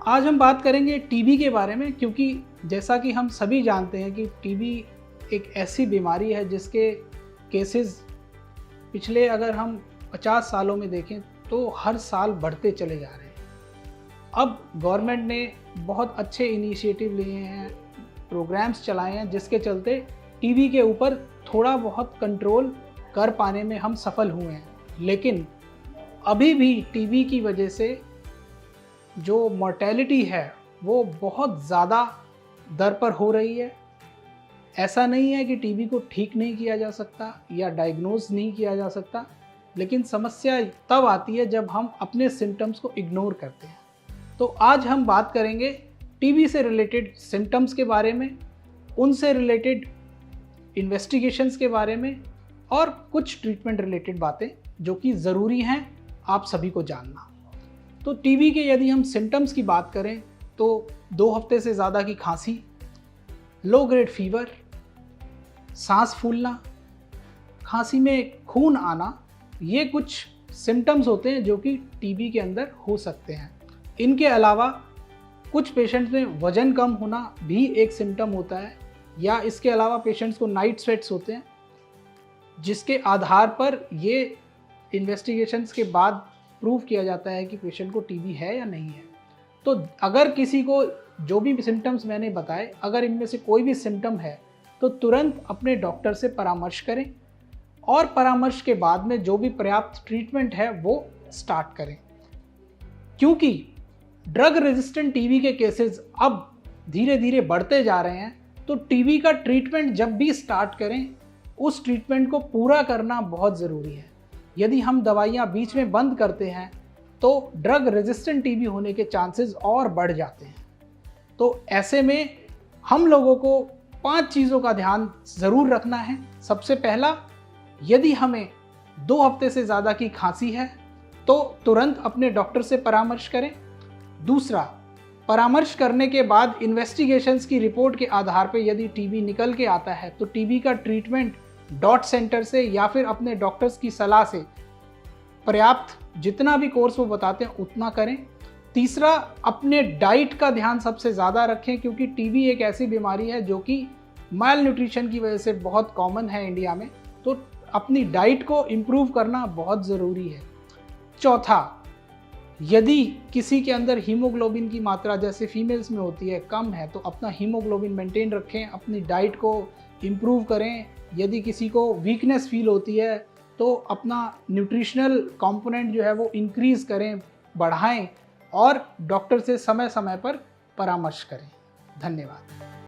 आज हम बात करेंगे टीबी के बारे में, क्योंकि जैसा कि हम सभी जानते हैं कि टीबी एक ऐसी बीमारी है जिसके केसेस पिछले अगर हम 50 सालों में देखें तो हर साल बढ़ते चले जा रहे हैं। अब गवर्नमेंट ने बहुत अच्छे इनिशिएटिव लिए हैं, प्रोग्राम्स चलाए हैं, जिसके चलते टीबी के ऊपर थोड़ा बहुत कंट्रोल कर पाने में हम सफल हुए हैं। लेकिन अभी भी टीबी की वजह से जो मॉर्टेलिटी है वो बहुत ज़्यादा दर पर हो रही है। ऐसा नहीं है कि टीबी को ठीक नहीं किया जा सकता या डायग्नोज नहीं किया जा सकता, लेकिन समस्या तब आती है जब हम अपने सिम्टम्स को इग्नोर करते हैं। तो आज हम बात करेंगे टीबी से रिलेटेड सिम्टम्स के बारे में, उनसे रिलेटेड इन्वेस्टिगेशंस के बारे में और कुछ ट्रीटमेंट रिलेटेड बातें जो कि ज़रूरी हैं आप सभी को जानना। तो टीबी के यदि हम सिम्टम्स की बात करें तो 2 हफ्ते से ज़्यादा की खांसी, लो ग्रेड फीवर, सांस फूलना, खांसी में खून आना, ये कुछ सिम्टम्स होते हैं जो कि टीबी के अंदर हो सकते हैं। इनके अलावा कुछ पेशेंट्स में वज़न कम होना भी एक सिम्टम होता है, या इसके अलावा पेशेंट्स को नाइट स्वेट्स होते हैं, जिसके आधार पर ये इन्वेस्टिगेशंस के बाद प्रूव किया जाता है कि पेशेंट को टीबी है या नहीं है। तो अगर किसी को जो भी सिम्टम्स मैंने बताए, अगर इनमें से कोई भी सिम्टम है तो तुरंत अपने डॉक्टर से परामर्श करें और परामर्श के बाद में जो भी पर्याप्त ट्रीटमेंट है वो स्टार्ट करें, क्योंकि ड्रग रेजिस्टेंट टीबी के केसेस अब धीरे धीरे बढ़ते जा रहे हैं। तो टीबी का ट्रीटमेंट जब भी स्टार्ट करें उस ट्रीटमेंट को पूरा करना बहुत ज़रूरी है। यदि हम दवाइयाँ बीच में बंद करते हैं तो ड्रग रेजिस्टेंट टीबी होने के चांसेस और बढ़ जाते हैं। तो ऐसे में हम लोगों को 5 चीज़ों का ध्यान ज़रूर रखना है। सबसे पहला, यदि हमें 2 हफ्ते से ज़्यादा की खांसी है तो तुरंत अपने डॉक्टर से परामर्श करें। दूसरा, परामर्श करने के बाद इन्वेस्टिगेशंस की रिपोर्ट के आधार पर यदि टीबी निकल के आता है तो टीबी का ट्रीटमेंट डॉट सेंटर से या फिर अपने डॉक्टर्स की सलाह से पर्याप्त जितना भी कोर्स वो बताते हैं उतना करें। तीसरा, अपने डाइट का ध्यान सबसे ज़्यादा रखें, क्योंकि टीबी एक ऐसी बीमारी है जो कि माल न्यूट्रिशन की वजह से बहुत कॉमन है इंडिया में। तो अपनी डाइट को इम्प्रूव करना बहुत ज़रूरी है। चौथा, यदि किसी के अंदर हीमोग्लोबिन की मात्रा जैसे फीमेल्स में होती है कम है तो अपना हीमोग्लोबिन मेंटेन रखें, अपनी डाइट को इम्प्रूव करें। यदि किसी को वीकनेस फील होती है तो अपना न्यूट्रिशनल कंपोनेंट जो है वो इंक्रीज़ करें, बढ़ाएं और डॉक्टर से समय समय पर परामर्श करें। धन्यवाद।